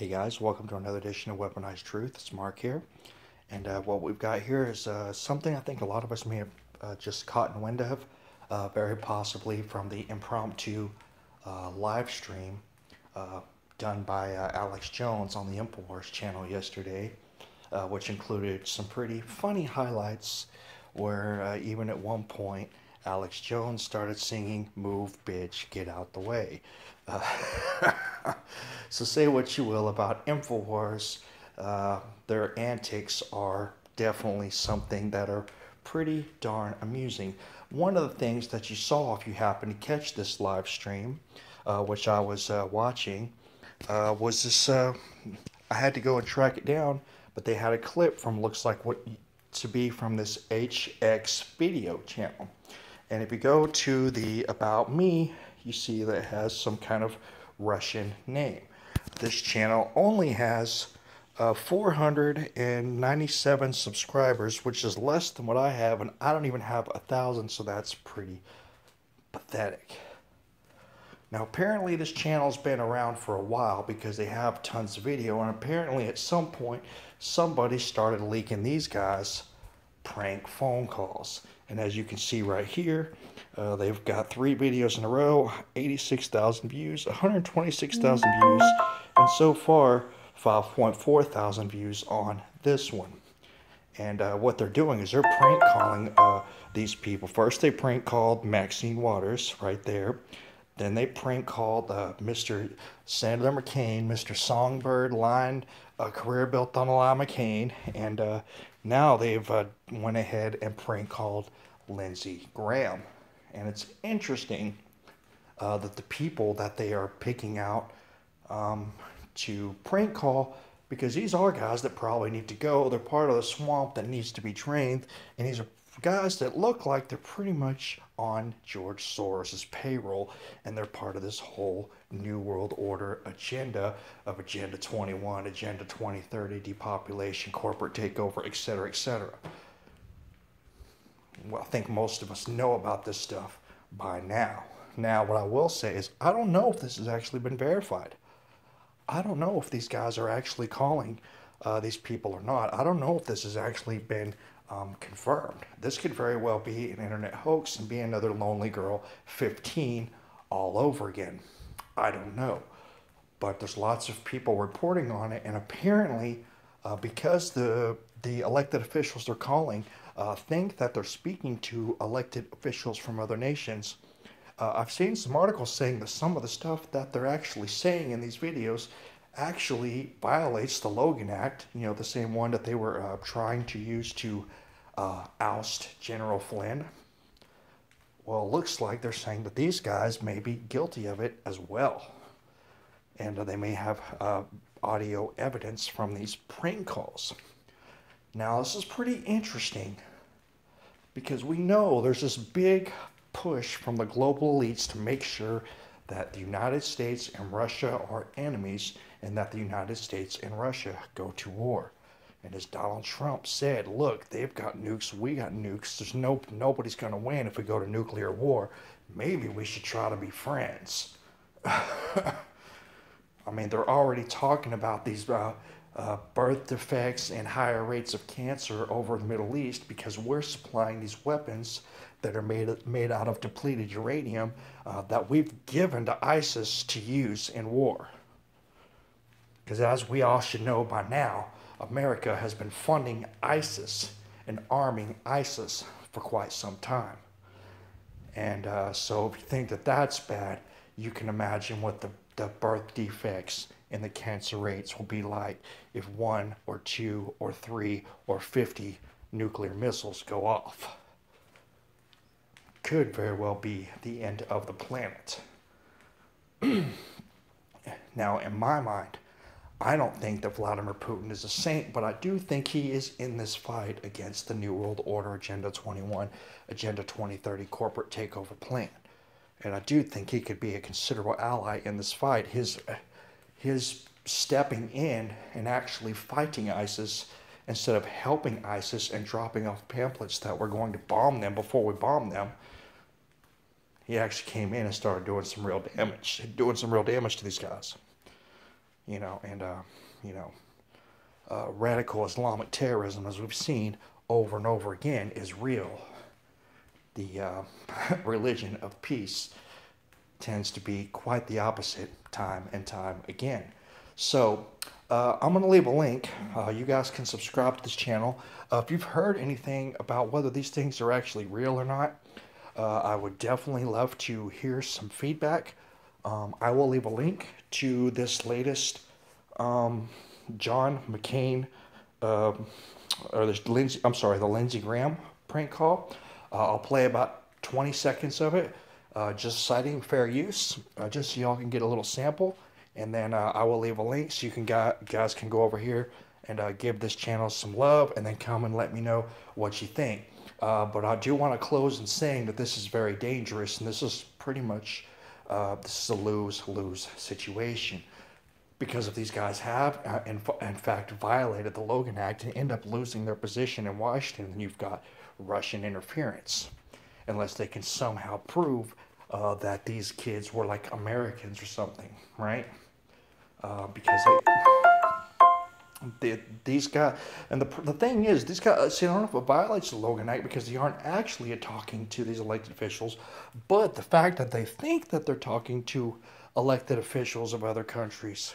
Hey guys, welcome to another edition of Weaponized Truth. It's Mark here, and what we've got here is something I think a lot of us may have just caught in wind of, very possibly from the impromptu live stream uh, done by Alex Jones on the InfoWars channel yesterday, which included some pretty funny highlights where even at one point Alex Jones started singing "Move, Bitch, Get Out the Way." Uh, so say what you will about InfoWars, their antics are definitely something that are pretty darn amusing. One of the things that you saw if you happen to catch this live stream, which I was watching, was this. I had to go and track it down, but they had a clip from looks like what to be from this HX video channel. And if you go to the About Me, you see that it has some kind of Russian name. This channel only has 497 subscribers, which is less than what I have, and I don't even have 1,000, so that's pretty pathetic. Now, apparently this channel's been around for a while because they have tons of video, and apparently at some point somebody started leaking these guys prank phone calls. And as you can see right here, they've got 3 videos in a row, 86,000 views, 126,000 views, and so far 5.4 thousand views on this one. And what they're doing is they're prank calling these people. First they prank called Maxine Waters right there. Then they prank called Mr. Senator McCain, Mr. Songbird Line, Career Built on a Lie McCain, and now they've went ahead and prank called Lindsey Graham. And it's interesting that the people that they are picking out to prank call, because these are guys that probably need to go. They're part of the swamp that needs to be trained, and these are guys that look like they're pretty much on George Soros's payroll, and they're part of this whole New World Order agenda of Agenda 21, Agenda 2030, depopulation, corporate takeover, etc., etc. Well, I think most of us know about this stuff by now. Now, what I will say is I don't know if this has actually been verified. I don't know if these guys are actually calling these people or not. I don't know if this has actually been confirmed. This could very well be an internet hoax and be another Lonely Girl 15 all over again. I don't know. But there's lots of people reporting on it, and apparently because the elected officials they're calling think that they're speaking to elected officials from other nations. I've seen some articles saying that some of the stuff that they're actually saying in these videos actually violates the Logan Act, you know, the same one that they were trying to use to oust General Flynn. Well, it looks like they're saying that these guys may be guilty of it as well. And they may have audio evidence from these prank calls. Now, this is pretty interesting because we know there's this big push from the global elites to make sure that the United States and Russia are enemies and that the United States and Russia go to war. And as Donald Trump said, look, they've got nukes, we got nukes. Nobody's going to win if we go to nuclear war. Maybe we should try to be friends. I mean, they're already talking about these birth defects and higher rates of cancer over the Middle East because we're supplying these weapons that are made out of depleted uranium that we've given to ISIS to use in war. Because as we all should know by now, America has been funding ISIS and arming ISIS for quite some time. And so if you think that that's bad, you can imagine what the birth defects and the cancer rates will be like if 1 or 2 or 3 or 50 nuclear missiles go off. Could very well be the end of the planet. Now, in my mind, I don't think that Vladimir Putin is a saint, but I do think he is in this fight against the New World Order, Agenda 21, Agenda 2030 corporate takeover plan. And I do think he could be a considerable ally in this fight. His stepping in and actually fighting ISIS instead of helping ISIS and dropping off pamphlets that we're going to bomb them before we bomb them, he actually came in and started doing some real damage to these guys. and radical Islamic terrorism, as we've seen over and over again, is real. The religion of peace tends to be quite the opposite time and time again. So I'm going to leave a link. You guys can subscribe to this channel. If you've heard anything about whether these things are actually real or not, I would definitely love to hear some feedback. I will leave a link to this latest John McCain, or the Lindsey Graham prank call. I'll play about 20 seconds of it, just citing fair use, just so y'all can get a little sample. And then I will leave a link so you guys can go over here and give this channel some love, and then come and let me know what you think. But I do want to close in saying that this is very dangerous, and this is pretty much this is a lose-lose situation. Because if these guys have, in fact, violated the Logan Act and end up losing their position in Washington, then you've got Russian interference. Unless they can somehow prove that these kids were like Americans or something, right? Because these guys, and the thing is, these guys, see, I don't know if it violates the Logan Act because they aren't actually talking to these elected officials, but the fact that they think that they're talking to elected officials of other countries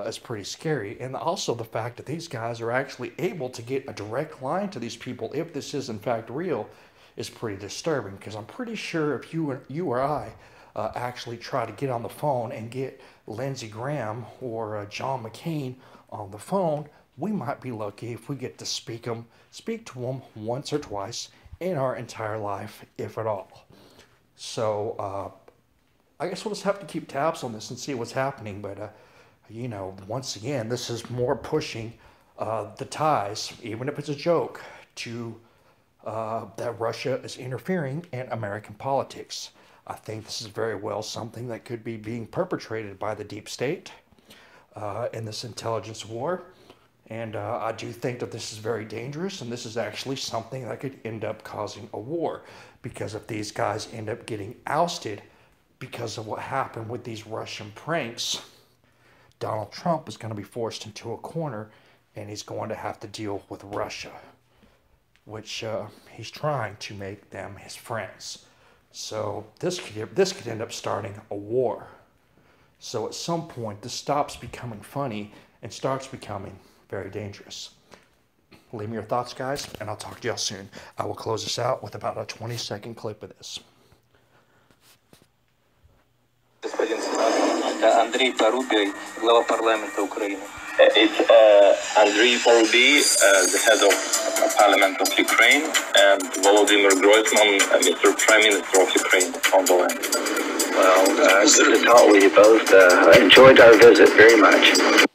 is pretty scary. And also the fact that these guys are actually able to get a direct line to these people, if this is in fact real, is pretty disturbing. Because I'm pretty sure if you or I actually try to get on the phone and get Lindsey Graham or John McCain on the phone, we might be lucky if we get to speak to them once or twice in our entire life, if at all. So I guess we'll just have to keep tabs on this and see what's happening. But once again, this is more pushing the ties, even if it's a joke, to that Russia is interfering in American politics. I think this is very well something that could be being perpetrated by the deep state in this intelligence war. And I do think that this is very dangerous, and this is actually something that could end up causing a war. Because if these guys end up getting ousted because of what happened with these Russian pranks, Donald Trump is going to be forced into a corner, and he's going to have to deal with Russia, which he's trying to make them his friends. So this could end up starting a war. So at some point, this stops becoming funny and starts becoming very dangerous. Leave me your thoughts, guys, and I'll talk to y'all soon. I will close this out with about a 20-second clip of this. Андрей Парубий, глава парламента України. It's Andrei Parubi, the head of Parliament of Ukraine, and Volodymyr Groysman, Mr. Prime Minister of Ukraine, on the line. Well, good to talk with you both. I enjoyed our visit very much.